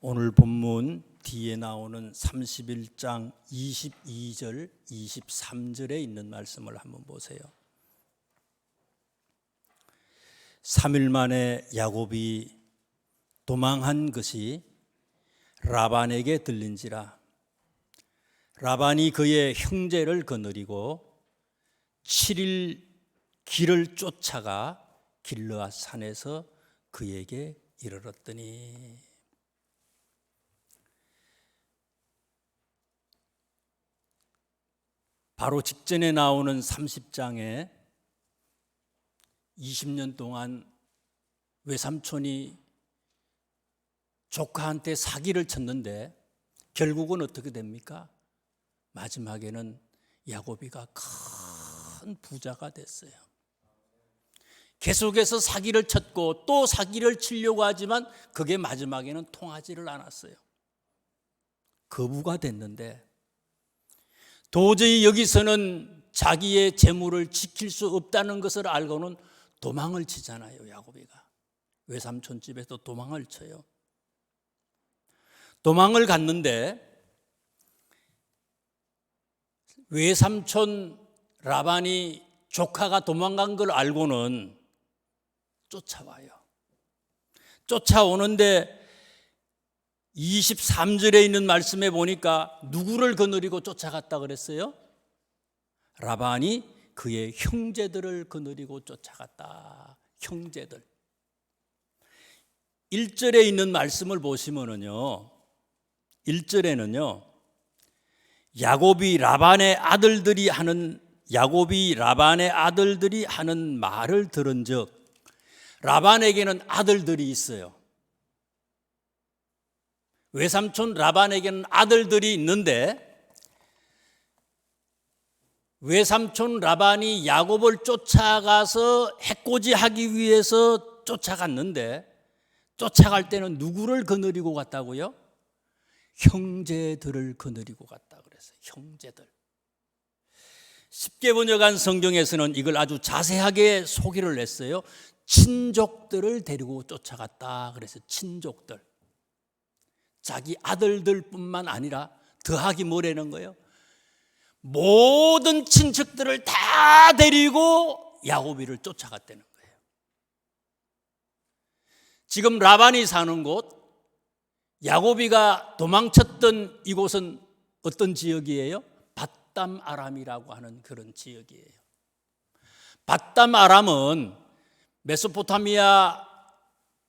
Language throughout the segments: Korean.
오늘 본문 뒤에 나오는 31장 22절, 23절에 있는 말씀을 한번 보세요. 3일 만에 야곱이 도망한 것이 라반에게 들린지라 라반이 그의 형제를 거느리고 7일 길을 쫓아가 길르앗 산에서 그에게 이르렀더니 바로 직전에 나오는 30장에 20년 동안 외삼촌이 조카한테 사기를 쳤는데 결국은 어떻게 됩니까? 마지막에는 야곱이가 큰 부자가 됐어요. 계속해서 사기를 쳤고 또 사기를 치려고 하지만 그게 마지막에는 통하지를 않았어요. 거부가 됐는데 도저히 여기서는 자기의 재물을 지킬 수 없다는 것을 알고는 도망을 치잖아요. 야곱이가 외삼촌 집에서 도망을 쳐요. 도망을 갔는데 외삼촌 라반이 조카가 도망간 걸 알고는 쫓아와요. 쫓아오는데 23절에 있는 말씀에 보니까 누구를 거느리고 쫓아갔다 그랬어요? 라반이 그의 형제들을 거느리고 쫓아갔다. 형제들. 1절에 있는 말씀을 보시면은요, 1절에는요, 야곱이 라반의 아들들이 하는 말을 들은즉 라반에게는 아들들이 있어요. 외삼촌 라반에게는 아들들이 있는데 외삼촌 라반이 야곱을 쫓아가서 해코지하기 위해서 쫓아갔는데 쫓아갈 때는 누구를 거느리고 갔다고요? 형제들을 거느리고 갔다 그랬어요. 형제들. 쉽게 번역한 성경에서는 이걸 아주 자세하게 소개를 했어요. 친족들을 데리고 쫓아갔다 그래서 친족들. 자기 아들들뿐만 아니라 더하기 뭐라는 거예요? 모든 친척들을 다 데리고 야곱이를 쫓아갔다는 거예요. 지금 라반이 사는 곳, 야곱이가 도망쳤던 이곳은 어떤 지역이에요? 밧담 아람이라고 하는 그런 지역이에요. 밧담 아람은 메소포타미아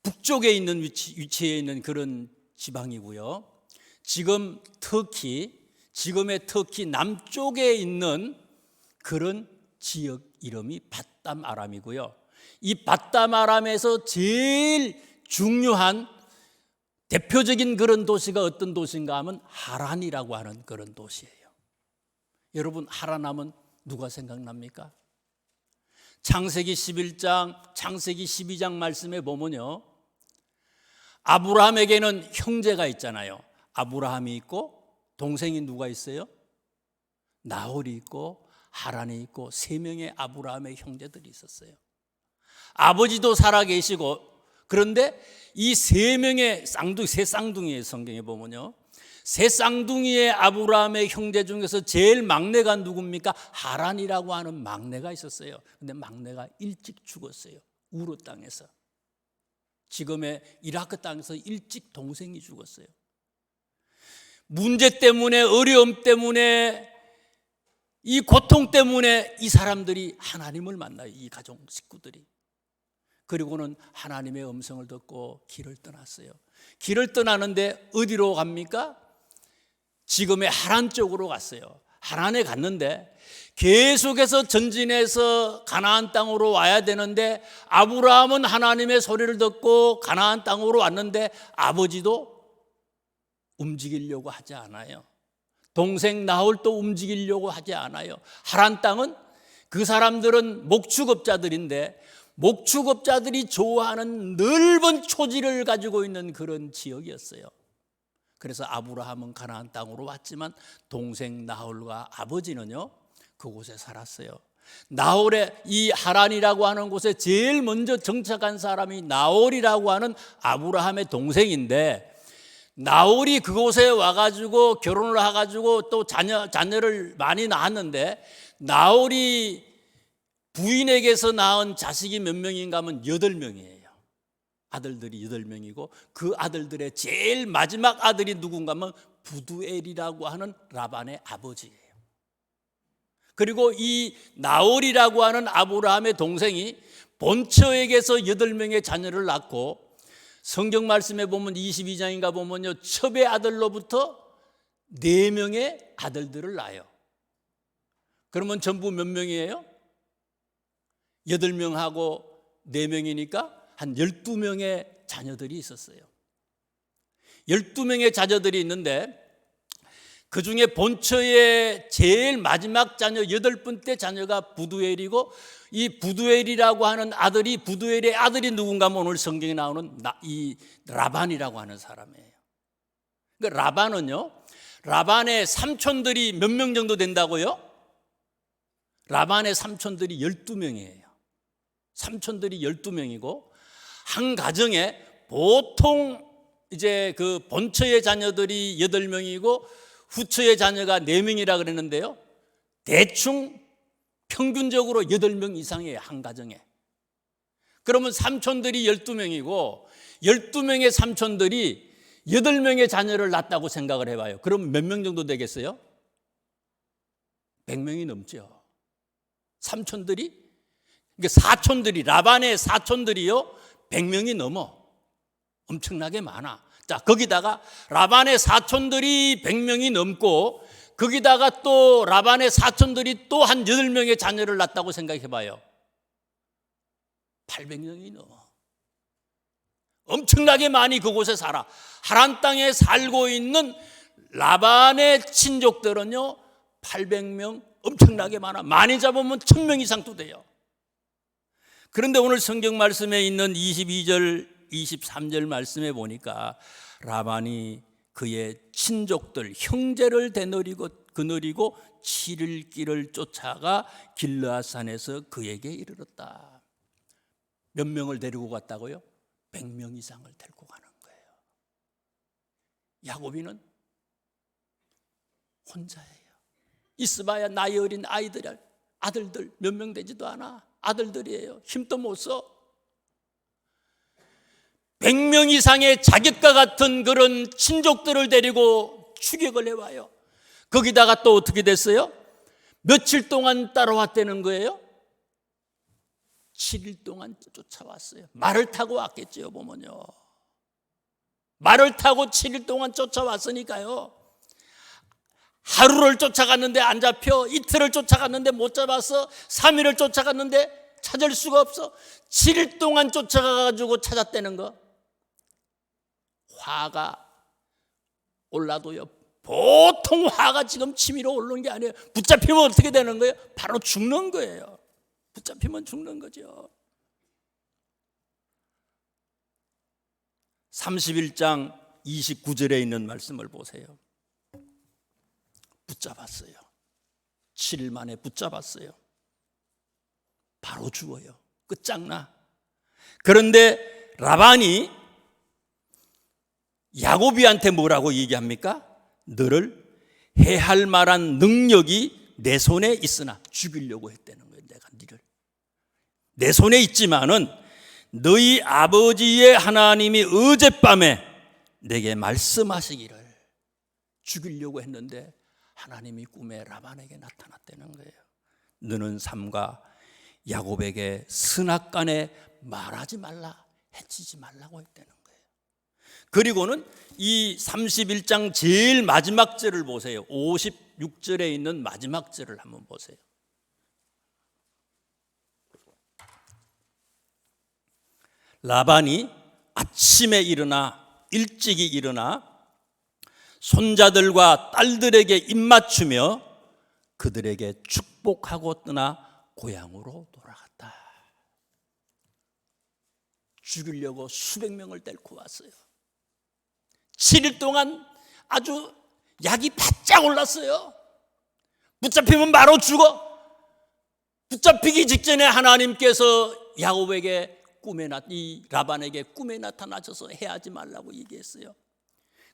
북쪽에 있는 위치에 있는 그런 지방이고요. 지금의 터키 남쪽에 있는 그런 지역 이름이 밧담 아람이고요. 이 밧담 아람에서 제일 중요한 대표적인 그런 도시가 어떤 도시인가 하면 하란이라고 하는 그런 도시예요. 여러분, 하란 하면 누가 생각납니까? 창세기 11장, 창세기 12장 말씀에 보면요, 아브라함에게는 형제가 있잖아요. 아브라함이 있고 동생이 누가 있어요? 나홀이 있고 하란이 있고 3명의 아브라함의 형제들이 있었어요. 아버지도 살아계시고, 그런데 이 3명의 세 쌍둥이의 성경에 보면요, 세 쌍둥이의 아브라함의 형제 중에서 제일 막내가 누굽니까? 하란이라고 하는 막내가 있었어요. 근데 막내가 일찍 죽었어요. 우르 땅에서. 지금의 이라크 땅에서 일찍 동생이 죽었어요. 문제 때문에, 어려움 때문에, 이 고통 때문에 이 사람들이 하나님을 만나요. 이 가족 식구들이. 그리고는 하나님의 음성을 듣고 길을 떠났어요. 길을 떠나는데 어디로 갑니까? 지금의 하란 쪽으로 갔어요. 하란에 갔는데 계속해서 전진해서 가나안 땅으로 와야 되는데 아브라함은 하나님의 소리를 듣고 가나안 땅으로 왔는데 아버지도 움직이려고 하지 않아요. 동생 나홀도 움직이려고 하지 않아요. 하란 땅은 그 사람들은 목축업자들인데 목축업자들이 좋아하는 넓은 초지를 가지고 있는 그런 지역이었어요. 그래서 아브라함은 가나안 땅으로 왔지만 동생 나홀과 아버지는요, 그곳에 살았어요. 나홀의 이 하란이라고 하는 곳에 제일 먼저 정착한 사람이 나홀이라고 하는 아브라함의 동생인데 나홀이 그곳에 와가지고 결혼을 해가지고 또 자녀를 많이 낳았는데, 나홀이 부인에게서 낳은 자식이 몇 명인가 하면 8명이에요. 아들들이 8명이고 그 아들들의 제일 마지막 아들이 누군가 하면 부두엘이라고 하는 라반의 아버지예요. 그리고 이 나홀이라고 하는 아브라함의 동생이 본처에게서 8명의 자녀를 낳고, 성경 말씀에 보면 22장인가 보면요, 첩의 아들로부터 4명의 아들들을 낳아요. 그러면 전부 몇 명이에요? 8명하고 4명이니까 한 12명의 자녀들이 있었어요. 12명의 자녀들이 있는데 그 중에 본처의 제일 마지막 자녀 8번째 자녀가 부두엘이고, 이 부두엘이라고 하는 아들이, 부두엘의 아들이 누군가 하면 오늘 성경에 나오는 이 라반이라고 하는 사람이에요. 그러니까 라반은요, 라반의 삼촌들이 몇 명 정도 된다고요? 라반의 삼촌들이 12명이에요. 삼촌들이 12명이고, 한 가정에 보통 이제 그 본처의 자녀들이 8명이고 후처의 자녀가 4명이라 그랬는데요, 대충 평균적으로 8명 이상이에요, 한 가정에. 그러면 삼촌들이 12명이고 12명의 삼촌들이 8명의 자녀를 낳았다고 생각을 해봐요. 그럼 몇 명 정도 되겠어요? 100명이 넘죠. 삼촌들이, 그러니까 사촌들이, 라반의 사촌들이요 100명이 넘어. 엄청나게 많아. 자, 거기다가 라반의 사촌들이 100명이 넘고, 거기다가 또 라반의 사촌들이 또 한 8명의 자녀를 낳았다고 생각해 봐요. 800명이 넘어. 엄청나게 많이 그곳에 살아. 하란 땅에 살고 있는 라반의 친족들은요 800명, 엄청나게 많아. 많이 잡으면 1000명 이상도 돼요. 그런데 오늘 성경 말씀에 있는 22절 23절 말씀에 보니까 라반이 그의 친족들, 형제를 되노리고 그느리고 7일 길을 쫓아가 길르앗산에서 그에게 이르렀다. 몇 명을 데리고 갔다고요? 100명 이상을 데리고 가는 거예요. 야곱이는 혼자예요. 있어봐야 나이 어린 아들들 몇 명 되지도 않아. 아들들이에요. 힘도 못 써. 100명 이상의 자격과 같은 그런 친족들을 데리고 추격을 해와요. 거기다가 또 어떻게 됐어요? 며칠 동안 따라왔다는 거예요? 7일 동안 쫓아왔어요. 말을 타고 왔겠죠, 보면요. 말을 타고 7일 동안 쫓아왔으니까요. 하루를 쫓아갔는데 안 잡혀, 이틀을 쫓아갔는데 못 잡아서 3일을 쫓아갔는데 찾을 수가 없어. 7일 동안 쫓아가가지고 찾았다는 거. 화가 올라도요, 보통 화가 지금 치밀어 오르는 게 아니에요. 붙잡히면 어떻게 되는 거예요? 바로 죽는 거예요. 붙잡히면 죽는 거죠. 31장 29절에 있는 말씀을 보세요. 붙잡았어요. 7일 만에 붙잡았어요. 바로 죽어요. 끝장나. 그런데 라반이 야곱이한테 뭐라고 얘기합니까? 너를 해할 만한 능력이 내 손에 있으나, 죽이려고 했다는 거예요. 내가 너를 내 손에 있지만은 너희 아버지의 하나님이 어젯밤에 내게 말씀하시기를, 죽이려고 했는데 하나님이 꿈에 라반에게 나타났다는 거예요. 너는 삼가 야곱에게 선악간에 말하지 말라, 해치지 말라고 했다는 거예요. 그리고는 이 31장 제일 마지막 절을 보세요. 56절에 있는 마지막 절을 한번 보세요. 라반이 아침에 일찍이 일어나 손자들과 딸들에게 입맞추며 그들에게 축복하고 떠나 고향으로 돌아갔다. 죽이려고 수백 명을 데리고 왔어요. 7일 동안 아주 약이 바짝 올랐어요. 붙잡히면 바로 죽어. 붙잡히기 직전에 하나님께서 야곱에게 이 라반에게 꿈에 나타나셔서 해하지 말라고 얘기했어요.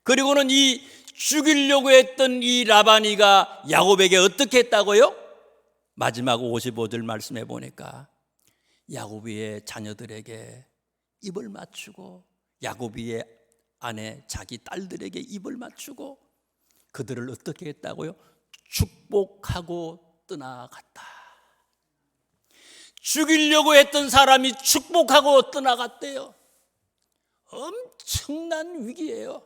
그리고는 이 죽이려고 했던 이 라반이가 야곱에게 어떻게 했다고요? 마지막 55절 말씀해 보니까 야곱의 자녀들에게 입을 맞추고 야곱의 아내 자기 딸들에게 입을 맞추고 그들을 어떻게 했다고요? 축복하고 떠나갔다. 죽이려고 했던 사람이 축복하고 떠나갔대요. 엄청난 위기예요.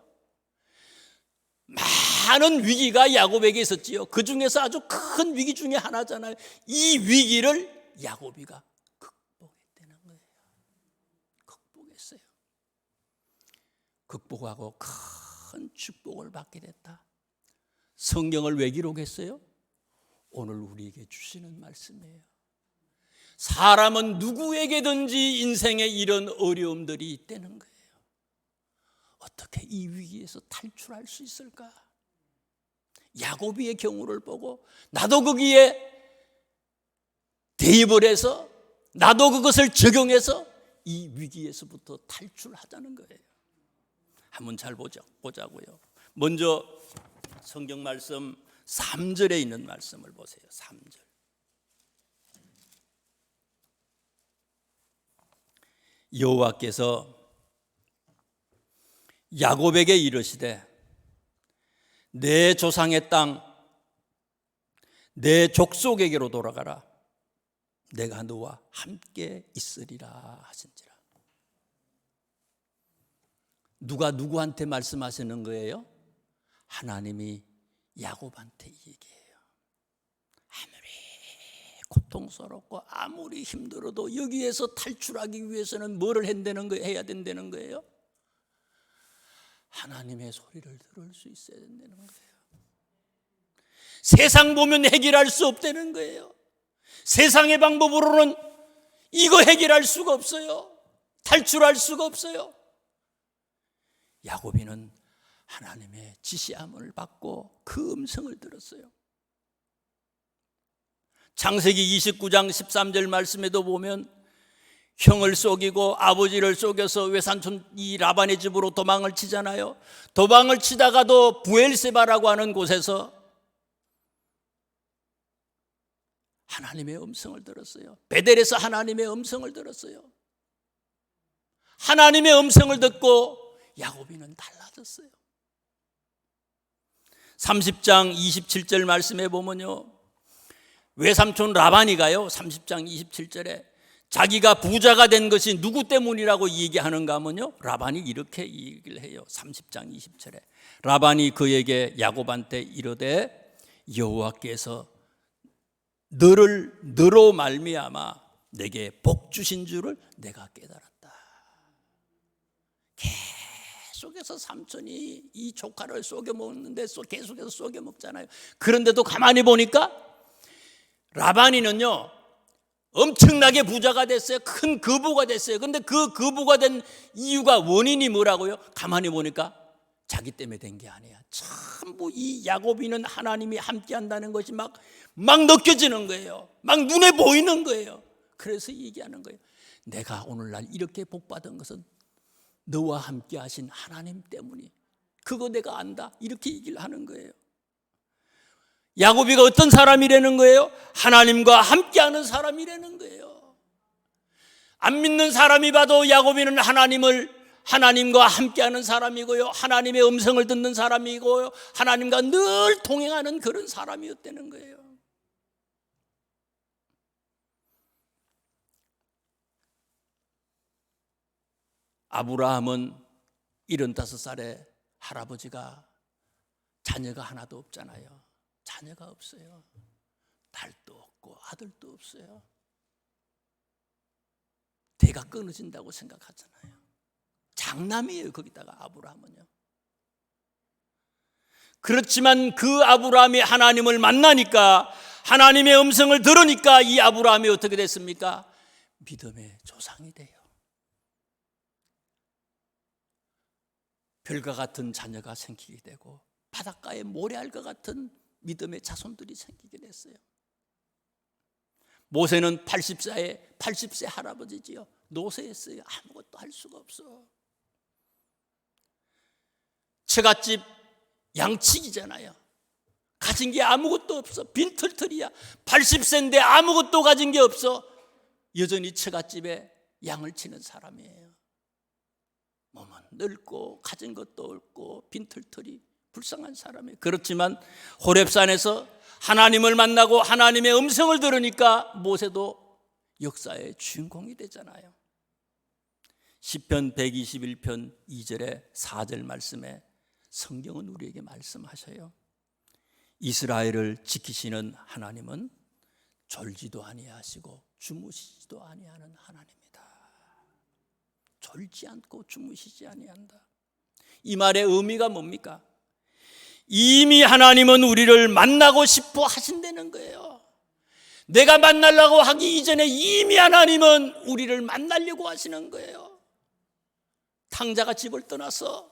많은 위기가 야곱에게 있었지요. 그 중에서 아주 큰 위기 중에 하나잖아요. 이 위기를 야곱이가 극복했다는 거예요. 극복했어요. 극복하고 큰 축복을 받게 됐다. 성경을 왜 기록했어요? 오늘 우리에게 주시는 말씀이에요. 사람은 누구에게든지 인생에 이런 어려움들이 있다는 거예요. 어떻게 이 위기에서 탈출할 수 있을까? 야곱의 경우를 보고 나도 거기에 대입을 해서 나도 그것을 적용해서 이 위기에서부터 탈출하자는 거예요. 한번 잘 보자고요. 먼저 성경 말씀 3절에 있는 말씀을 보세요. 3절. 여호와께서 야곱에게 이르시되 내 조상의 땅 내 족속에게로 돌아가라. 내가 너와 함께 있으리라 하신지라. 누가 누구한테 말씀하시는 거예요? 하나님이 야곱한테 얘기해요. 아무리 고통스럽고 아무리 힘들어도 여기에서 탈출하기 위해서는 뭐를 해야 된다는 거예요? 하나님의 소리를 들을 수 있어야 된다는 거예요. 세상 보면 해결할 수 없다는 거예요. 세상의 방법으로는 이거 해결할 수가 없어요. 탈출할 수가 없어요. 야곱이는 하나님의 지시함을 받고 그 음성을 들었어요. 창세기 29장 13절 말씀에도 보면 형을 속이고 아버지를 속여서 외삼촌 이 라반의 집으로 도망을 치잖아요. 도망을 치다가도 부엘세바라고 하는 곳에서 하나님의 음성을 들었어요. 베델에서 하나님의 음성을 들었어요. 하나님의 음성을 듣고 야곱이는 달라졌어요. 30장 27절 말씀에 보면요, 외삼촌 라반이가요 30장 27절에 자기가 부자가 된 것이 누구 때문이라고 얘기하는가 하면요, 라반이 이렇게 얘기를 해요. 30장 20절에 라반이 그에게 야곱한테 이르되 여호와께서 너로 말미암아 내게 복 주신 줄을 내가 깨달았다. 계속해서 삼촌이 이 조카를 속여 먹는데 계속해서 속여 먹잖아요. 그런데도 가만히 보니까 라반이는요 엄청나게 부자가 됐어요. 큰 거부가 됐어요. 그런데 그 거부가 된 이유가 원인이 뭐라고요? 가만히 보니까 자기 때문에 된 게 아니야. 전부 이 야곱이는 하나님이 함께 한다는 것이 막 느껴지는 거예요. 막 눈에 보이는 거예요. 그래서 얘기하는 거예요. 내가 오늘날 이렇게 복받은 것은 너와 함께 하신 하나님 때문이, 그거 내가 안다, 이렇게 얘기를 하는 거예요. 야곱이가 어떤 사람이라는 거예요? 하나님과 함께하는 사람이라는 거예요. 안 믿는 사람이 봐도 야곱이는 하나님과 함께하는 사람이고요, 하나님의 음성을 듣는 사람이고요, 하나님과 늘 동행하는 그런 사람이었다는 거예요. 아브라함은 75살에 할아버지가 자녀가 하나도 없잖아요. 자녀가 없어요. 딸도 없고 아들도 없어요. 대가 끊어진다고 생각하잖아요. 장남이에요. 거기다가 아브라함은요. 그렇지만 그 아브라함이 하나님을 만나니까, 하나님의 음성을 들으니까 이 아브라함이 어떻게 됐습니까? 믿음의 조상이 돼요. 별과 같은 자녀가 생기게 되고 바닷가에 모래알과 같은 믿음의 자손들이 생기게 됐어요. 모세는 80세 할아버지지요. 노쇠했어요. 아무것도 할 수가 없어. 처갓집 양치기잖아요. 가진 게 아무것도 없어. 빈털털이야. 80세인데 아무것도 가진 게 없어. 여전히 처갓집에 양을 치는 사람이에요. 몸은 늙고 가진 것도 없고 빈털털이 불쌍한 사람이에요. 그렇지만 호렙산에서 하나님을 만나고 하나님의 음성을 들으니까 모세도 역사의 주인공이 되잖아요. 시편 121편 2절에 4절 말씀에 성경은 우리에게 말씀하셔요. 이스라엘을 지키시는 하나님은 졸지도 아니하시고 주무시지도 아니하는 하나님이다. 졸지 않고 주무시지 아니한다. 이 말의 의미가 뭡니까? 이미 하나님은 우리를 만나고 싶어 하신다는 거예요. 내가 만나려고 하기 이전에 이미 하나님은 우리를 만나려고 하시는 거예요. 탕자가 집을 떠나서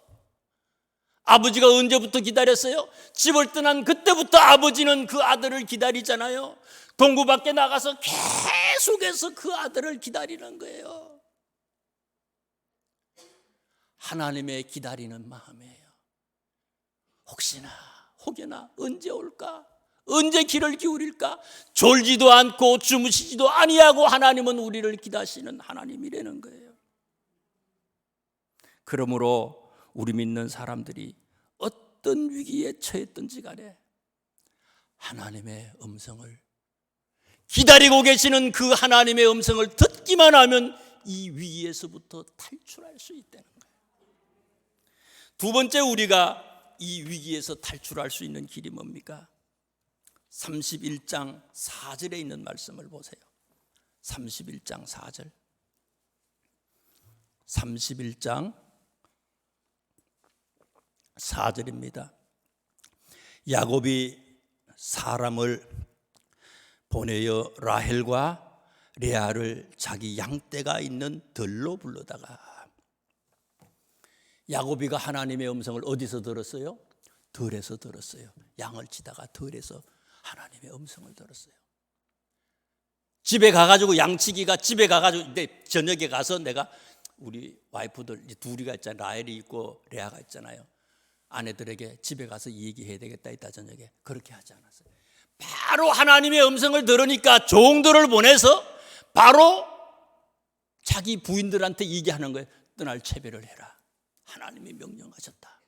아버지가 언제부터 기다렸어요? 집을 떠난 그때부터 아버지는 그 아들을 기다리잖아요. 동구 밖에 나가서 계속해서 그 아들을 기다리는 거예요. 하나님의 기다리는 마음이에요. 혹여나 언제 올까? 언제 귀를 기울일까? 졸지도 않고 주무시지도 아니하고 하나님은 우리를 기다리시는 하나님이라는 거예요. 그러므로 우리 믿는 사람들이 어떤 위기에 처했든지 간에 하나님의 음성을 기다리고 계시는 그 하나님의 음성을 듣기만 하면 이 위기에서부터 탈출할 수 있다는 거예요. 두 번째, 우리가 이 위기에서 탈출할 수 있는 길이 뭡니까? 31장 4절에 있는 말씀을 보세요. 31장 4절. 31장 4절입니다. 야곱이 사람을 보내어 라헬과 레아를 자기 양떼가 있는 들로 불러다가, 야곱이가 하나님의 음성을 어디서 들었어요? 들에서 들었어요. 양을 치다가 들에서 하나님의 음성을 들었어요. 집에 가가지고 양치기가 집에 가가지고 저녁에 가서 내가 우리 와이프들 둘이가 있잖아요. 라헬이 있고 레아가 있잖아요. 아내들에게 집에 가서 얘기해야 되겠다 이따 저녁에 그렇게 하지 않았어요. 바로 하나님의 음성을 들으니까 종들을 보내서 바로 자기 부인들한테 얘기하는 거예요. 떠날 채배를 해라. 하나님이 명령하셨다.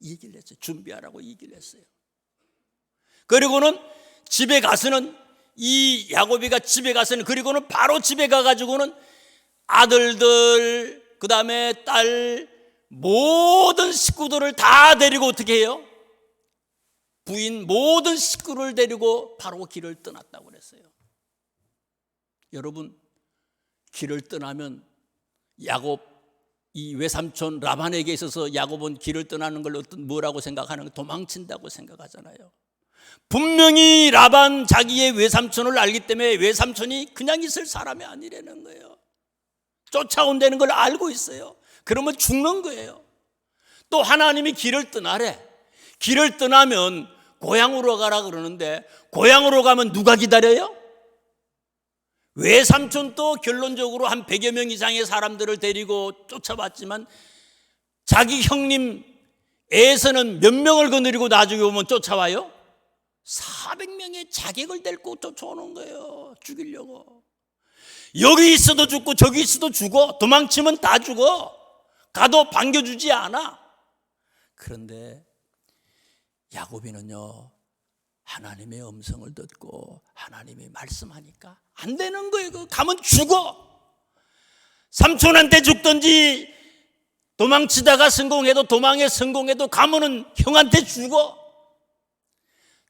얘기를 했어요. 준비하라고 얘기를 했어요. 그리고는 집에 가서는 이 야곱이가 집에 가서는 그리고는 바로 집에 가가지고는 아들들 그 다음에 딸 모든 식구들을 다 데리고 어떻게 해요? 부인 모든 식구를 데리고 바로 길을 떠났다고 그랬어요. 여러분, 길을 떠나면 야곱 이 외삼촌 라반에게 있어서 야곱은 길을 떠나는 걸 뭐라고 생각하는 거예요? 도망친다고 생각하잖아요. 분명히 라반 자기의 외삼촌을 알기 때문에 외삼촌이 그냥 있을 사람이 아니라는 거예요. 쫓아온다는 걸 알고 있어요. 그러면 죽는 거예요. 또 하나님이 길을 떠나래. 길을 떠나면 고향으로 가라 그러는데 고향으로 가면 누가 기다려요? 외삼촌도 결론적으로 한 100여 명 이상의 사람들을 데리고 쫓아왔지만 자기 형님 에서는 몇 명을 거느리고 나중에 오면 쫓아와요? 400명의 자객을 데리고 쫓아오는 거예요. 죽이려고. 여기 있어도 죽고 저기 있어도 죽어. 도망치면 다 죽어. 가도 반겨주지 않아. 그런데 야곱이는요, 하나님의 음성을 듣고 하나님이 말씀하니까 안 되는 거예요. 가면 죽어. 삼촌한테 죽든지 도망치다가 성공해도 도망에 성공해도 가면은 형한테 죽어.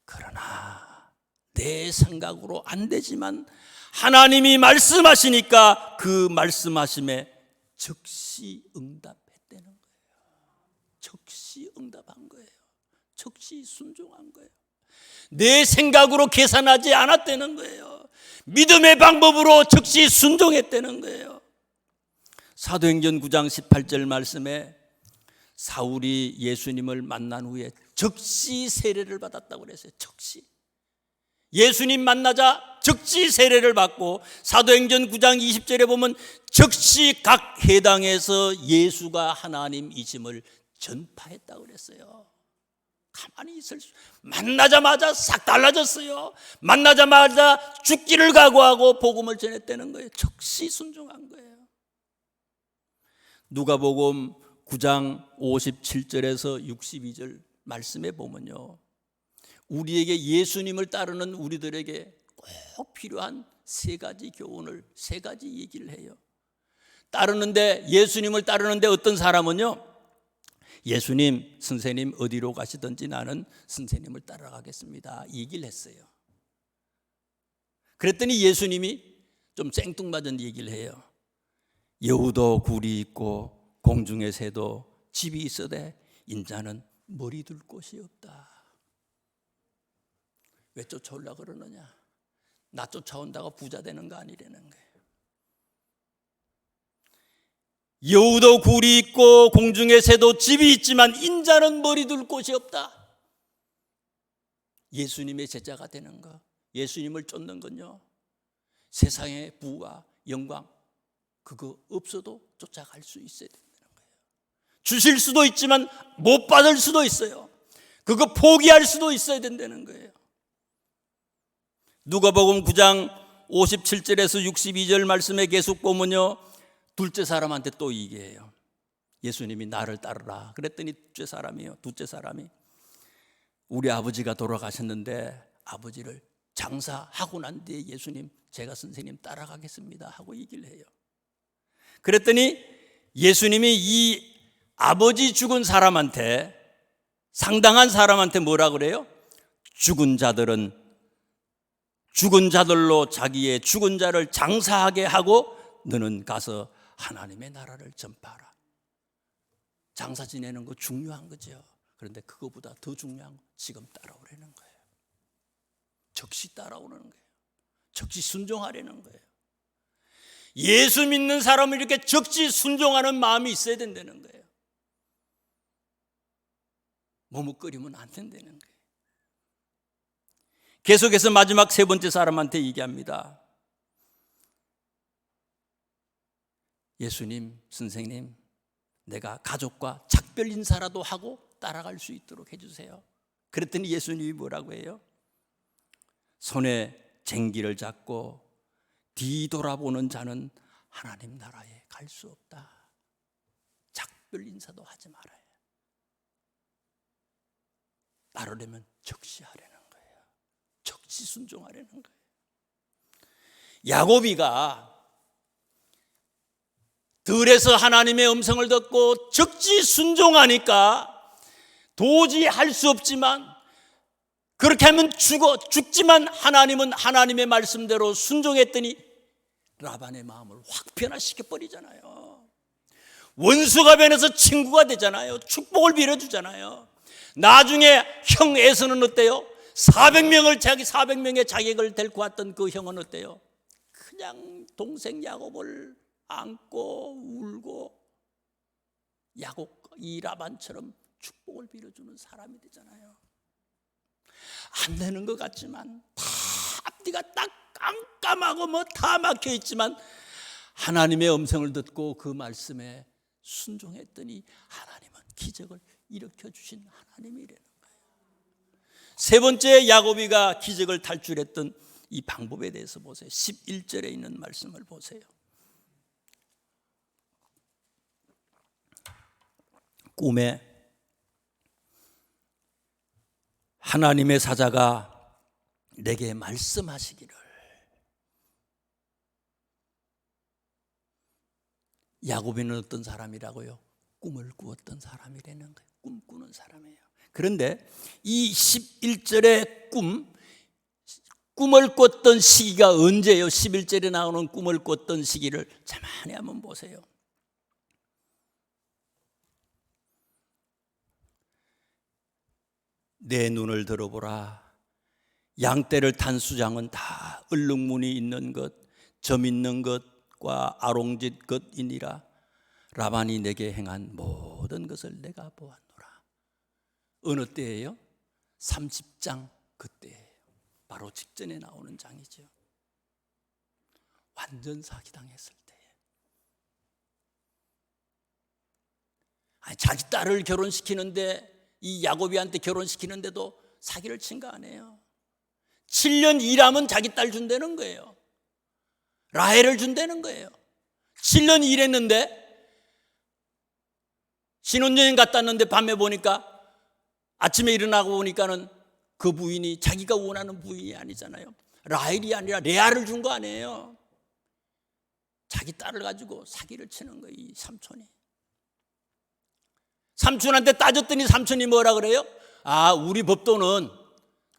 그러나 내 생각으로 안 되지만 하나님이 말씀하시니까 그 말씀하심에 즉시 응답했다는 거예요. 즉시 응답한 거예요. 즉시 순종한 거예요. 내 생각으로 계산하지 않았다는 거예요. 믿음의 방법으로 즉시 순종했다는 거예요. 사도행전 9장 18절 말씀에 사울이 예수님을 만난 후에 즉시 세례를 받았다고 그랬어요. 즉시. 예수님 만나자 즉시 세례를 받고 사도행전 9장 20절에 보면 즉시 각 회당에서 예수가 하나님이심을 전파했다고 그랬어요. 가만히 있을 수, 만나자마자 싹 달라졌어요. 만나자마자 죽기를 각오하고 복음을 전했다는 거예요. 즉시 순종한 거예요. 누가복음 9장 57절에서 62절 말씀에 보면요, 우리에게 예수님을 따르는 우리들에게 꼭 필요한 세 가지 교훈을, 세 가지 얘기를 해요. 예수님을 따르는데 어떤 사람은요, 예수님, 선생님 어디로 가시든지 나는 선생님을 따라가겠습니다, 얘기를 했어요. 그랬더니 예수님이 좀 생뚱맞은 얘기를 해요. 여우도 굴이 있고 공중의 새도 집이 있어대 인자는 머리 둘 곳이 없다. 왜 쫓아오려고 그러느냐? 나 쫓아온다고 부자 되는 거 아니라는 거예요. 여우도 굴이 있고 공중의 새도 집이 있지만 인자는 머리 둘 곳이 없다. 예수님의 제자가 되는 것, 예수님을 쫓는 건요, 세상의 부와 영광 그거 없어도 쫓아갈 수 있어야 된다는 거예요. 주실 수도 있지만 못 받을 수도 있어요. 그거 포기할 수도 있어야 된다는 거예요. 누가복음 9장 57절에서 62절 말씀에 계속 보면요, 둘째 사람한테 또 얘기해요. 예수님이 나를 따르라 그랬더니 둘째 사람이 우리 아버지가 돌아가셨는데 아버지를 장사하고 난 뒤에 예수님, 제가 선생님 따라가겠습니다 하고 얘기를 해요. 그랬더니 예수님이 이 아버지 죽은 사람한테, 상당한 사람한테 뭐라 그래요? 죽은 자들로 자기의 죽은 자를 장사하게 하고 너는 가서 하나님의 나라를 전파하라. 장사 지내는 거 중요한 거죠. 그런데 그거보다 더 중요한 거 지금 따라오라는 거예요. 즉시 따라오는 거예요. 즉시 순종하려는 거예요. 예수 믿는 사람은 이렇게 즉시 순종하는 마음이 있어야 된다는 거예요. 머뭇거리면 안 된다는 거예요. 계속해서 마지막 세 번째 사람한테 얘기합니다. 예수님, 선생님, 내가 가족과 작별 인사라도 하고 따라갈 수 있도록 해주세요. 그랬더니 예수님이 뭐라고 해요? 손에 쟁기를 잡고 뒤돌아보는 자는 하나님 나라에 갈 수 없다. 작별 인사도 하지 말아요. 따르려면 즉시 하려는 거예요. 즉시 순종하려는 거예요. 야고비가 들에서 하나님의 음성을 듣고 즉시 순종하니까 도저히 할 수 없지만, 그렇게 하면 죽지만 하나님은 하나님의 말씀대로 순종했더니 라반의 마음을 확 변화시켜 버리잖아요. 원수가 변해서 친구가 되잖아요. 축복을 빌어주잖아요. 나중에 형 에서는 어때요? 400명의 자객을 데리고 왔던 그 형은 어때요? 그냥 동생 야곱을 안고 울고 이 라반처럼 축복을 빌어주는 사람이 되잖아요. 안 되는 것 같지만, 다 앞뒤가 딱 깜깜하고 뭐 다 막혀 있지만 하나님의 음성을 듣고 그 말씀에 순종했더니 하나님은 기적을 일으켜 주신 하나님이라는 거예요. 세 번째, 야고비가 기적을 탈출했던 이 방법에 대해서 보세요. 11절에 있는 말씀을 보세요. 꿈에 하나님의 사자가 내게 말씀하시기를, 야고비는 어떤 사람이라고요? 꿈을 꾸었던 사람이라는 거예요. 꿈꾸는 사람이에요. 그런데 이 11절의 꿈을 꿨던 시기가 언제예요? 11절에 나오는 꿈을 꿨던 시기를 가만히 한번 보세요. 내 눈을 들어보라. 양떼를 탄 수장은 다 얼룩무늬 있는 것, 점 있는 것과 아롱짓 것이니라. 라반이 내게 행한 모든 것을 내가 보았노라. 어느 때예요? 30장 그때예요. 바로 직전에 나오는 장이죠. 완전 사기당했을 때. 자기 딸을 결혼시키는데, 이 야곱이한테 결혼시키는데도 사기를 친 거 아니에요. 7년 일하면 자기 딸 준다는 거예요. 라헬을 준다는 거예요. 7년 일했는데, 신혼여행 갔다 왔는데 밤에 보니까, 아침에 일어나고 보니까는 그 부인이 자기가 원하는 부인이 아니잖아요. 라헬이 아니라 레아를 준 거 아니에요. 자기 딸을 가지고 사기를 치는 거예요, 이 삼촌이. 삼촌한테 따졌더니 삼촌이 뭐라 그래요? 우리 법도는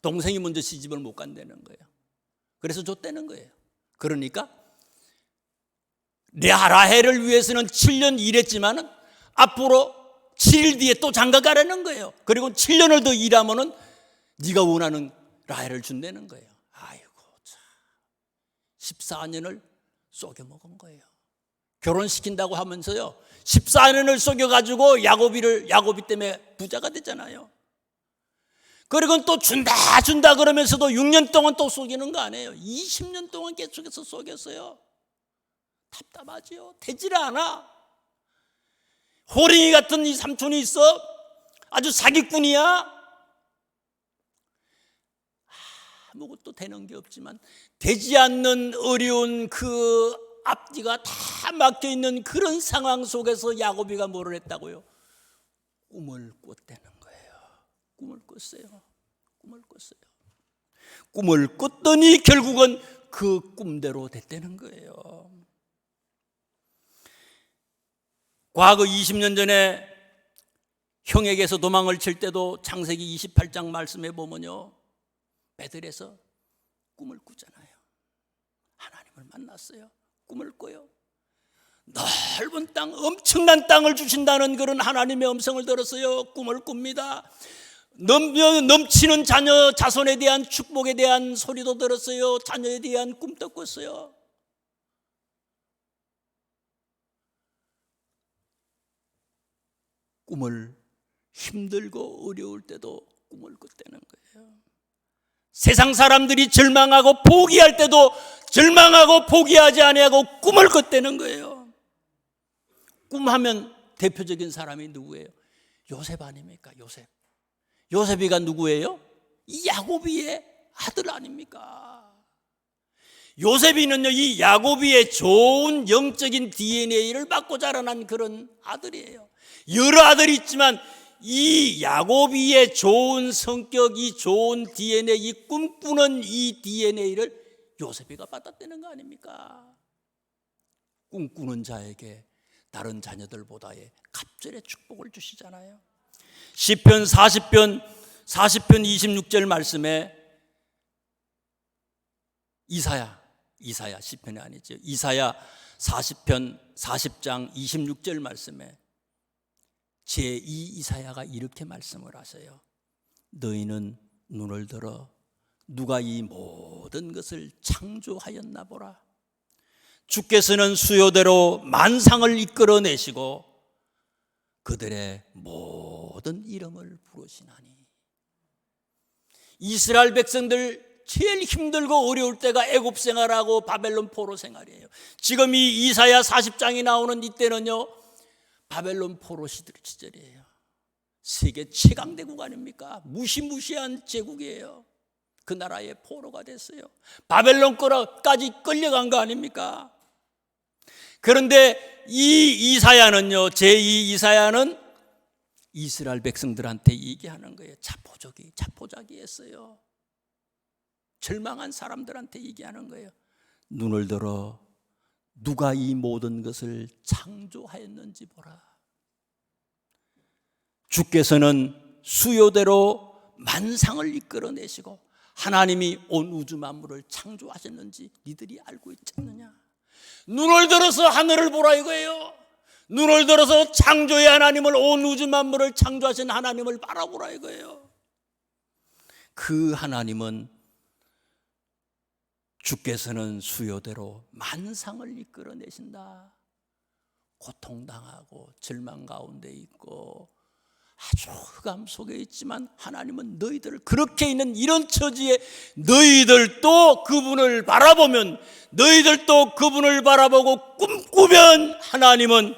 동생이 먼저 시집을 못 간다는 거예요. 그래서 줬다는 거예요. 그러니까 라헬을 위해서는 7년 일했지만은 앞으로 7일 뒤에 또 장가 가라는 거예요. 그리고 7년을 더 일하면은 네가 원하는 라헬을 준다는 거예요. 아이고 참, 14년을 속여 먹은 거예요. 결혼시킨다고 하면서요, 14년을 속여가지고 야곱이 때문에 부자가 됐잖아요. 그리고 또 준다 그러면서도 6년 동안 또 속이는 거 아니에요. 20년 동안 계속해서 속였어요. 답답하지요. 되질 않아. 호랭이 같은 이 삼촌이 있어. 아주 사기꾼이야. 아무것도 되는 게 없지만, 되지 않는 어려운 그 앞뒤가 다 막혀있는 그런 상황 속에서 야곱이가 뭐를 했다고요? 꿈을 꿨다는 거예요. 꿈을 꿨어요. 꿈을 꿨더니 결국은 그 꿈대로 됐다는 거예요. 과거 20년 전에 형에게서 도망을 칠 때도 창세기 28장 말씀에 보면요, 베들에서 꿈을 꾸잖아요. 하나님을 만났어요. 꿈을 꿔요. 넓은 땅, 엄청난 땅을 주신다는 그런 하나님의 음성을 들었어요. 꿈을 꿉니다. 넘치는 자손에 대한 축복에 대한 소리도 들었어요. 자녀에 대한 꿈도 꿨어요. 꿈을 힘들고 어려울 때도 꿈을 꿨다는 거예요. 세상 사람들이 절망하고 포기할 때도 절망하고 포기하지 아니하고 꿈을 꿨다는 거예요. 꿈하면 대표적인 사람이 누구예요? 요셉 아닙니까? 요셉이가 누구예요? 이 야곱이의 아들 아닙니까? 요셉이는요, 이 야곱이의 좋은 영적인 DNA를 받고 자라난 그런 아들이에요. 여러 아들이 있지만 이 야곱이의 좋은 성격, 이 좋은 DNA, 이 꿈꾸는 이 DNA를 요셉이가 받았다는 거 아닙니까? 꿈꾸는 자에게 다른 자녀들보다의 갑절의 축복을 주시잖아요. 시편 40편 26절 말씀에 이사야 시편이 아니죠. 이사야 40장 26절 말씀에 제2 이사야가 이렇게 말씀을 하세요. 너희는 눈을 들어 누가 이 모든 것을 창조하였나 보라. 주께서는 수요대로 만상을 이끌어내시고 그들의 모든 이름을 부르시나니. 이스라엘 백성들 제일 힘들고 어려울 때가 애굽 생활하고 바벨론 포로 생활이에요. 지금 이 이사야 40장이 나오는 이때는요, 바벨론 포로 시절이에요. 세계 최강대국 아닙니까? 무시무시한 제국이에요. 그 나라의 포로가 됐어요. 바벨론 거라까지 끌려간 거 아닙니까? 그런데 이 이사야는요, 제2 이사야는 이스라엘 백성들한테 얘기하는 거예요. 자포자기했어요. 절망한 사람들한테 얘기하는 거예요. 눈을 들어 누가 이 모든 것을 창조하였는지 보라. 주께서는 수요대로 만상을 이끌어내시고 하나님이 온 우주 만물을 창조하셨는지 니들이 알고 있지 않느냐. 눈을 들어서 하늘을 보라 이거예요. 눈을 들어서 창조의 하나님을, 온 우주 만물을 창조하신 하나님을 바라보라 이거예요. 그 하나님은 주께서는 수요대로 만상을 이끌어내신다. 고통당하고 절망 가운데 있고 아주 흑암 속에 있지만 하나님은 너희들을, 그렇게 있는 이런 처지에 너희들도 그분을 바라보면, 너희들도 그분을 바라보고 꿈꾸면 하나님은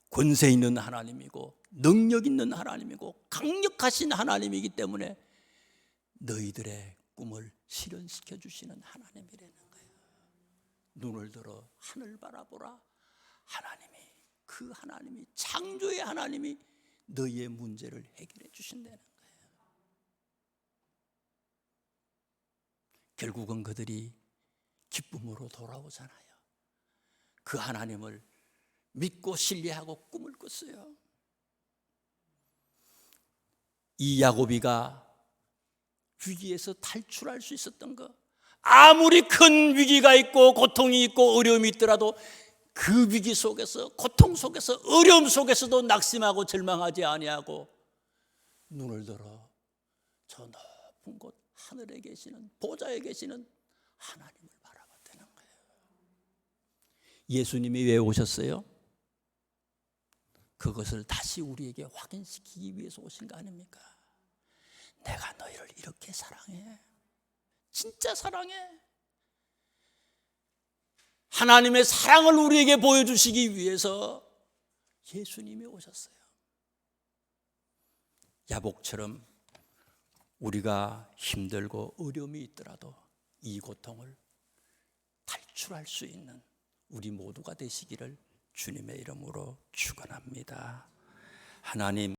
권세 있는 하나님이고 능력 있는 하나님이고 강력하신 하나님이기 때문에 너희들의 꿈을 실현시켜 주시는 하나님이라는 거예요. 눈을 들어 하늘 바라보라. 그 하나님이 창조의 하나님이 너희의 문제를 해결해 주신다는 거예요. 결국은 그들이 기쁨으로 돌아오잖아요. 그 하나님을 믿고 신뢰하고 꿈을 꿨어요. 이 야곱이가 위기에서 탈출할 수 있었던 것, 아무리 큰 위기가 있고 고통이 있고 어려움이 있더라도 그 위기 속에서, 고통 속에서, 어려움 속에서도 낙심하고 절망하지 아니하고 눈을 들어 저 높은 곳 하늘에 계시는, 보좌에 계시는 하나님을 바라봤다는 거예요. 예수님이 왜 오셨어요? 그것을 다시 우리에게 확인시키기 위해서 오신 거 아닙니까? 내가 너희를 이렇게 사랑해. 진짜 사랑해. 하나님의 사랑을 우리에게 보여주시기 위해서 예수님이 오셨어요. 야복처럼 우리가 힘들고 어려움이 있더라도 이 고통을 탈출할 수 있는 우리 모두가 되시기를 주님의 이름으로 축원합니다. 하나님,